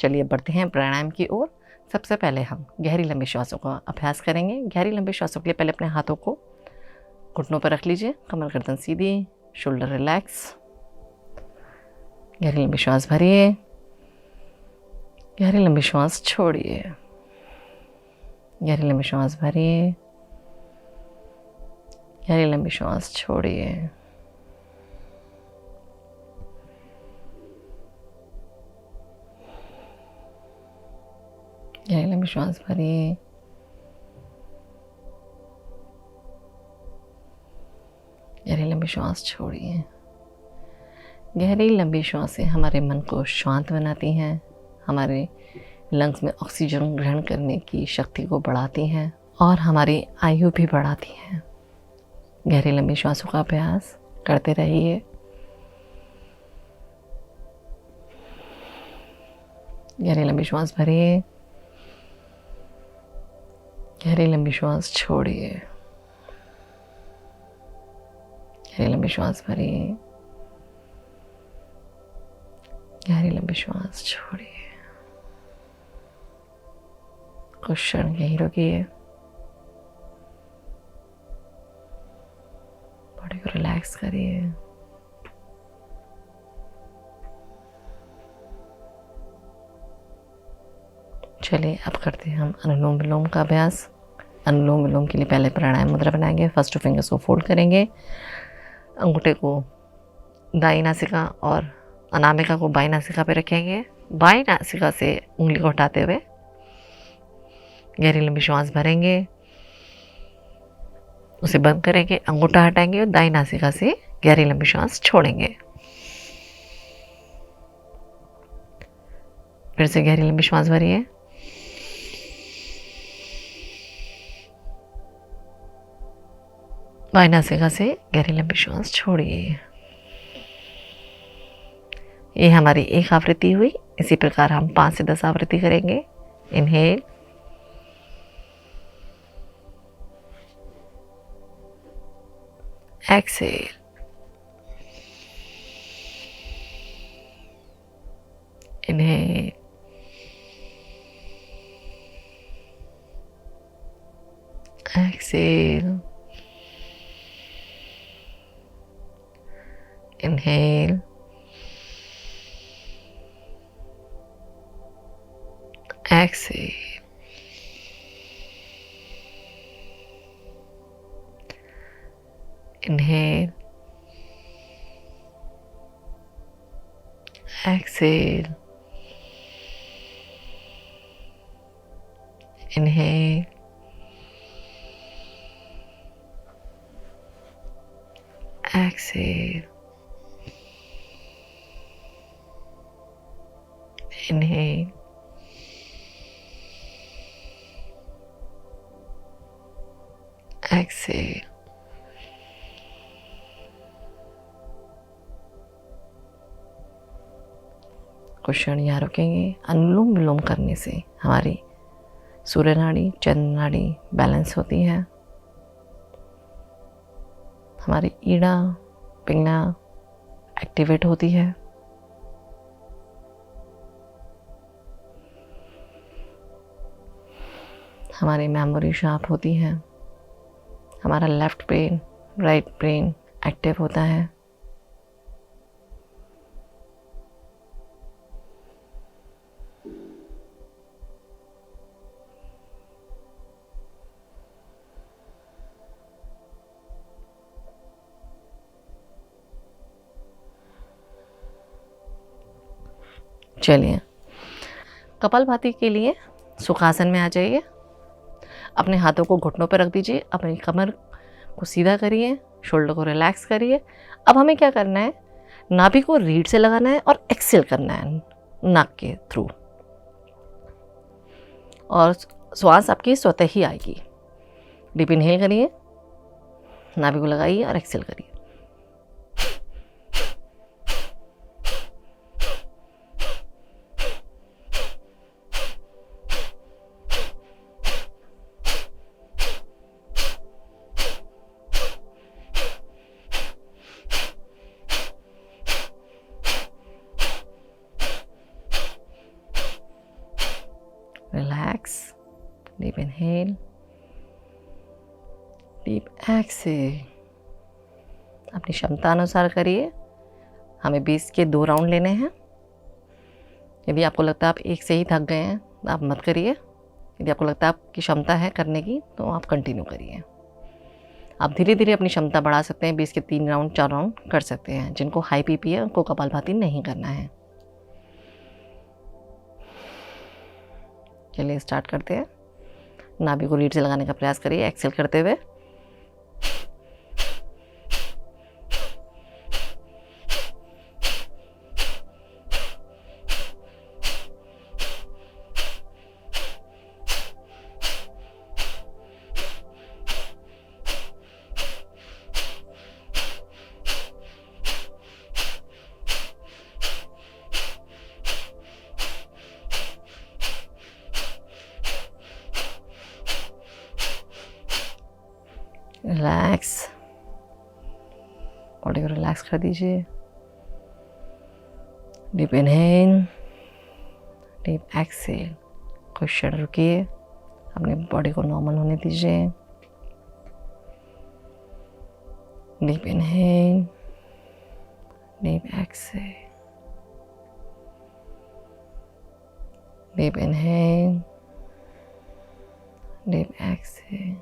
चलिए बढ़ते हैं प्राणायाम की ओर। सबसे पहले हम गहरी लंबी श्वासों का अभ्यास करेंगे। गहरी लंबी श्वासों के लिए पहले अपने हाथों को घुटनों पर रख लीजिए, कमर गर्दन सीधी, शोल्डर रिलैक्स। गहरी लंबी श्वास भरिए, गहरी लंबी श्वास छोड़िए, गहरी लंबी श्वास भरिए, गहरी लंबी श्वास छोड़िए। गहरी लंबी श्वास भरिए, गहरी लंबी श्वास छोड़िए। गहरी लंबी श्वासें हमारे मन को शांत बनाती हैं, हमारे लंग्स में ऑक्सीजन ग्रहण करने की शक्ति को बढ़ाती हैं और हमारी आयु भी बढ़ाती हैं। गहरी लंबी श्वासों का अभ्यास करते रहिए। गहरी लंबी श्वास भरिए, गहरी लंबी श्वास छोड़िए, गहरी लंबी श्वास भरिए, गहरी लंबी श्वास छोड़िए। कुछ क्षण यहीं रुकिए, बॉडी को रिलैक्स करिए। चलिए अब करते हैं हम अनुलोम विलोम का अभ्यास। अनुलोम विलोम के लिए पहले प्राणायाम मुद्रा बनाएंगे। फर्स्ट टू फिंगर्स को फोल्ड करेंगे, अंगूठे को दाई नासिका और अनामिका को बाई नासिका पे रखेंगे। बाई नासिका से उंगली को हटाते हुए गहरी लंबी श्वास भरेंगे, उसे बंद करेंगे, अंगूठा हटाएंगे और दाई नासिका से गहरी लंबी श्वास छोड़ेंगे। फिर से गहरी लंबी श्वास भरिए, बाई नासिका से गहरी लंबी श्वास छोड़िए। ये हमारी एक आवृत्ति हुई। इसी प्रकार हम 5 से 10 आवृत्ति करेंगे। Inhale, exhale, inhale, exhale, inhale, exhale, inhale, exhale, inhale, exhale, inhale, exhale, कुछ क्षण यहाँ रुकेंगे। अनुलोम विलोम करने से हमारी सूर्य नाड़ी, चंद्र नाड़ी बैलेंस होती है, हमारी ईड़ा पिंगला एक्टिवेट होती है, हमारी मेमोरी शार्प होती है, हमारा left brain right brain active होता है। चलिए कपालभाति के लिए सुखासन में आ जाइए। अपने हाथों को घुटनों पर रख दीजिए, अपनी कमर को सीधा करिए, शोल्डर को रिलैक्स करिए। अब हमें क्या करना है, नाभि को रीढ़ से लगाना है और एक्सेल करना है नाक के थ्रू, और श्वास आपकी स्वतः ही आएगी। डीप इनहेल करिए, नाभि को लगाइए और एक्सेल करिए। Deep inhale, deep exhale. अपनी क्षमता अनुसार करिए। हमें 20 के 2 राउंड लेने हैं। यदि आपको लगता है आप एक से ही थक गए हैं, आप मत करिए। यदि आपको लगता है आपकी क्षमता है करने की, तो आप कंटिन्यू करिए। आप धीरे धीरे अपनी क्षमता बढ़ा सकते हैं। 20 के 3 राउंड 4 राउंड कर सकते हैं। जिनको हाई पीपी है उनको कपालभाति नहीं करना है। चलिए स्टार्ट करते हैं। नाभि को रीढ़ से लगाने का प्रयास करिए एक्सेल करते हुए। रिलैक्स, बॉडी को रिलैक्स कर दीजिए। Deep inhale, deep exhale. कुछ क्षण रुकिए, अपनी बॉडी को नॉर्मल होने दीजिए। Deep inhale, deep exhale, deep inhale, deep exhale,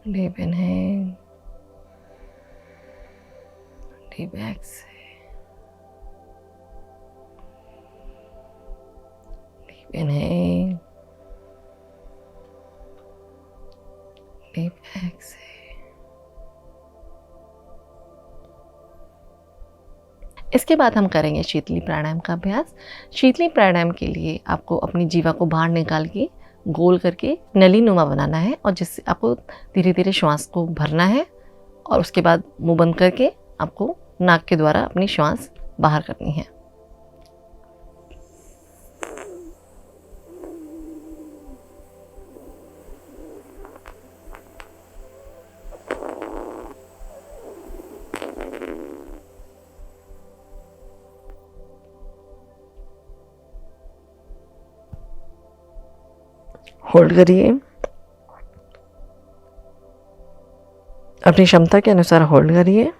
deep inhale, deep exhale, deep inhale, deep exhale। इसके बाद हम करेंगे शीतली प्राणायाम का अभ्यास। शीतली प्राणायाम के लिए आपको अपनी जीवा को बाहर निकाल के गोल करके नली नुमा बनाना है, और जिससे आपको धीरे धीरे श्वास को भरना है, और उसके बाद मुंह बंद करके आपको नाक के द्वारा अपनी श्वास बाहर करनी है। होल्ड करिए। अपनी क्षमता के अनुसार होल्ड करिए।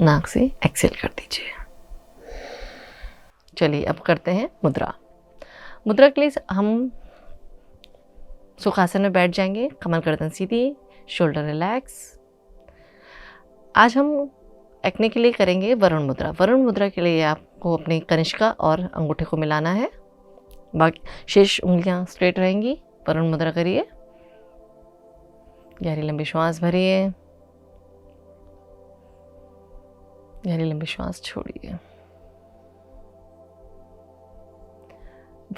नाक से एक्सेल कर दीजिए। चलिए अब करते हैं मुद्रा। मुद्रा के लिए हम सुखासन में बैठ जाएंगे। कमर गर्दन सीधी, शोल्डर रिलैक्स। आज हम एक्ने के लिए करेंगे वरुण मुद्रा। वरुण मुद्रा के लिए आपको अपने कनिष्का और अंगूठे को मिलाना है, बाकी शेष उंगलियां स्ट्रेट रहेंगी। वरुण मुद्रा करिए। गहरी लंबी श्वास भरिए, गहरी लंबी श्वास छोड़िए।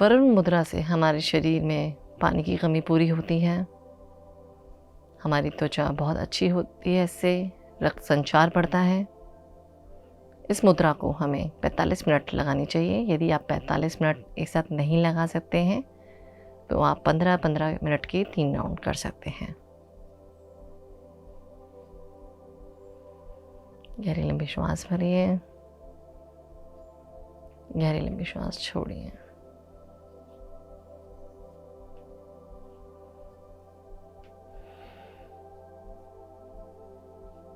वरुण मुद्रा से हमारे शरीर में पानी की कमी पूरी होती है। हमारी त्वचा बहुत अच्छी होती है, इससे रक्त संचार बढ़ता है। इस मुद्रा को हमें 45 मिनट लगानी चाहिए। यदि आप 45 मिनट एक साथ नहीं लगा सकते हैं तो आप 15-15 मिनट के 3 राउंड कर सकते हैं। गहरी लंबी श्वास भरिए, गहरी लंबी श्वास छोड़िए।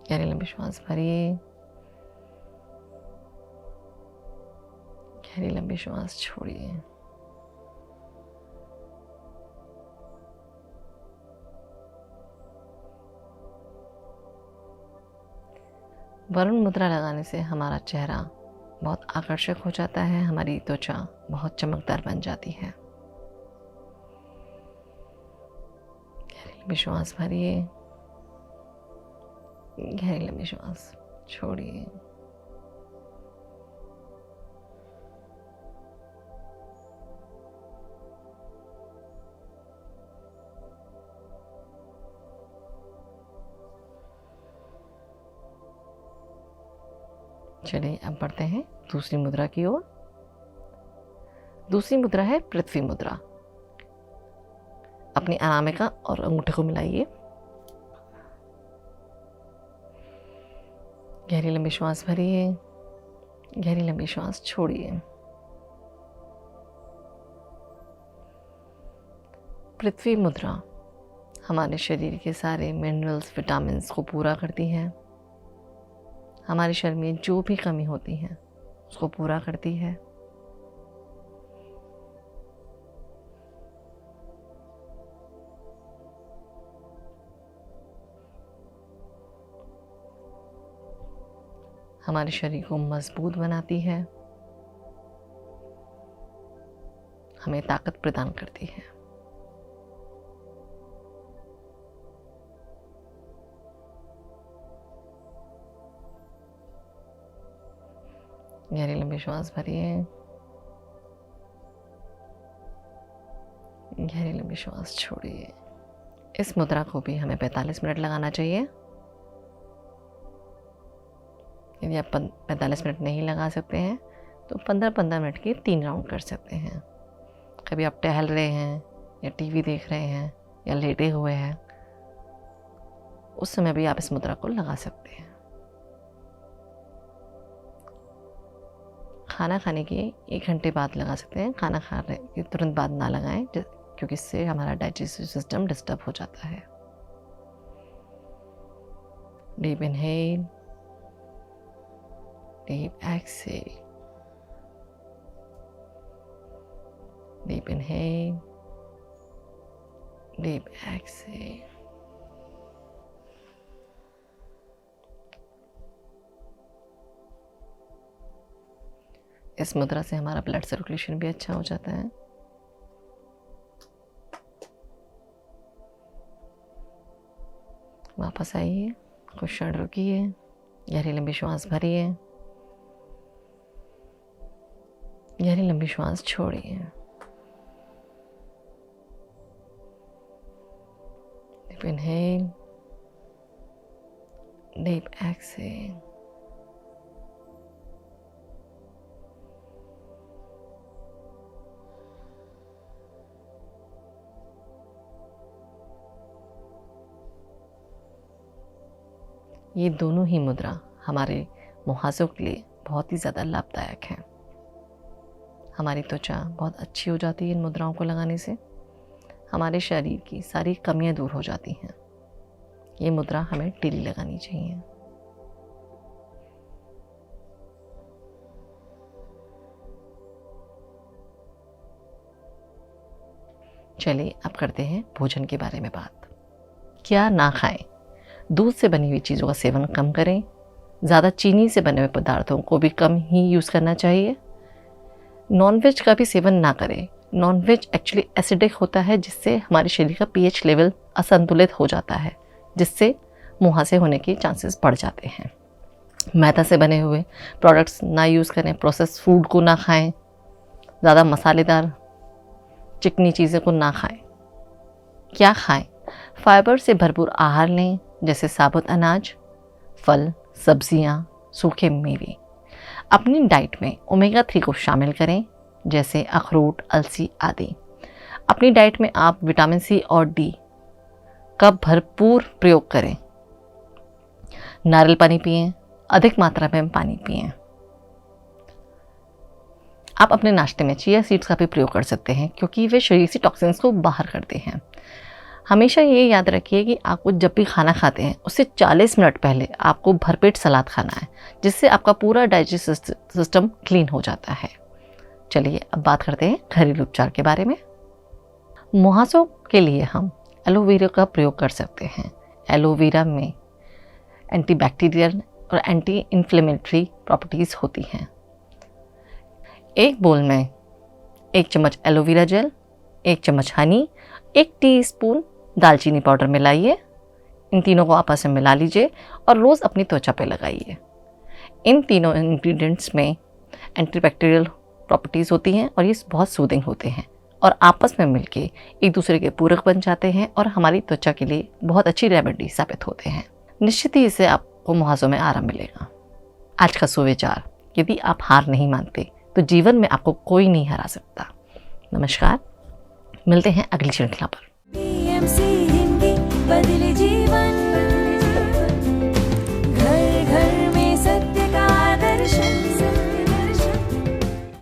गहरी लंबी श्वास भरिए, गहरी लंबी श्वास छोड़िए। वरुण मुद्रा लगाने से हमारा चेहरा बहुत आकर्षक हो जाता है, हमारी त्वचा बहुत चमकदार बन जाती है। गहरी लंबी श्वास भरिए, गहरी लंबी श्वास छोड़िए। चलिए अब बढ़ते हैं दूसरी मुद्रा की ओर। दूसरी मुद्रा है पृथ्वी मुद्रा। अपनी अनामिका और अंगूठे को मिलाइए। गहरी लंबी श्वास भरिए, गहरी लंबी श्वास छोड़िए। पृथ्वी मुद्रा हमारे शरीर के सारे मिनरल्स, विटामिन्स को पूरा करती है। हमारे शरीर में जो भी कमी होती है उसको पूरा करती है। हमारे शरीर को मजबूत बनाती है, हमें ताकत प्रदान करती है। गहरी लंबी श्वास भरिए, गहरी लंबी श्वास छोड़िए। इस मुद्रा को भी हमें 45 मिनट लगाना चाहिए। यदि आप 45 मिनट नहीं लगा सकते हैं तो 15-15 मिनट के 3 राउंड कर सकते हैं। कभी आप टहल रहे हैं या टीवी देख रहे हैं या लेटे हुए हैं, उस समय भी आप इस मुद्रा को लगा सकते हैं। खाना खाने के 1 घंटे बाद लगा सकते हैं। खाना खाने के तुरंत बाद ना लगाएं, क्योंकि इससे हमारा डाइजेस्टिव सिस्टम डिस्टर्ब हो जाता है। Deep inhale, deep exhale, deep inhale, deep exhale. इस मुद्रा से हमारा ब्लड सर्कुलेशन भी अच्छा हो जाता है। वापस आइए, कुछ क्षण रुकिए, गहरी लंबी श्वास भरिए, गहरी लंबी श्वास छोड़िए। Deep inhale, deep exhale. ये दोनों ही मुद्रा हमारे मुहासों के लिए बहुत ही ज़्यादा लाभदायक है। हमारी त्वचा बहुत अच्छी हो जाती है इन मुद्राओं को लगाने से। हमारे शरीर की सारी कमियां दूर हो जाती हैं। ये मुद्रा हमें डेली लगानी चाहिए। चलिए अब करते हैं भोजन के बारे में बात। क्या ना खाएं? दूध से बनी हुई चीज़ों का सेवन कम करें। ज़्यादा चीनी से बने हुए पदार्थों को भी कम ही यूज़ करना चाहिए। नॉनवेज का भी सेवन ना करें। नॉनवेज एक्चुअली एसिडिक होता है, जिससे हमारे शरीर का पीएच लेवल असंतुलित हो जाता है, जिससे मुहासे होने के चांसेस बढ़ जाते हैं। मैदा से बने हुए प्रोडक्ट्स ना यूज़ करें। प्रोसेस फूड को ना खाएं। ज़्यादा मसालेदार चिकनी चीज़ें को ना खाएं। क्या खाएं? फाइबर से भरपूर आहार लें, जैसे साबुत अनाज, फल, सब्जियां, सूखे मेवे। अपनी डाइट में ओमेगा 3 को शामिल करें, जैसे अखरोट, अलसी आदि। अपनी डाइट में आप विटामिन सी और डी का भरपूर प्रयोग करें। नारियल पानी पिएं, अधिक मात्रा में पानी पिएं। आप अपने नाश्ते में चिया सीड्स का भी प्रयोग कर सकते हैं, क्योंकि वे शरीर से टॉक्सिन्स को बाहर करते हैं। हमेशा ये याद रखिए कि आपको जब भी खाना खाते हैं उससे 40 मिनट पहले आपको भरपेट सलाद खाना है, जिससे आपका पूरा डाइजेस्टिव सिस्टम क्लीन हो जाता है। चलिए अब बात करते हैं घरेलू उपचार के बारे में। मुहासों के लिए हम एलोवेरा का प्रयोग कर सकते हैं। एलोवेरा में एंटीबैक्टीरियल और एंटी इन्फ्लेमेटरी प्रॉपर्टीज़ होती हैं। एक बोल में 1 चम्मच एलोवेरा जेल, 1 चम्मच हनी, 1 टीस्पून दालचीनी पाउडर मिलाइए। इन तीनों को आपस में मिला लीजिए और रोज़ अपनी त्वचा पे लगाइए। इन तीनों इंग्रेडिएंट्स में एंटीबैक्टीरियल प्रॉपर्टीज़ होती हैं और ये बहुत सूदिंग होते हैं और आपस में मिलके एक दूसरे के पूरक बन जाते हैं और हमारी त्वचा के लिए बहुत अच्छी रेमेडी साबित होते हैं। निश्चित ही इससे आपको मुहासों में आराम मिलेगा। आज का सुविचार, यदि आप हार नहीं मानते तो जीवन में आपको कोई नहीं हरा सकता। नमस्कार, मिलते हैं अगली श्रृंखला पर। BMC हिंदी बदले जीवन।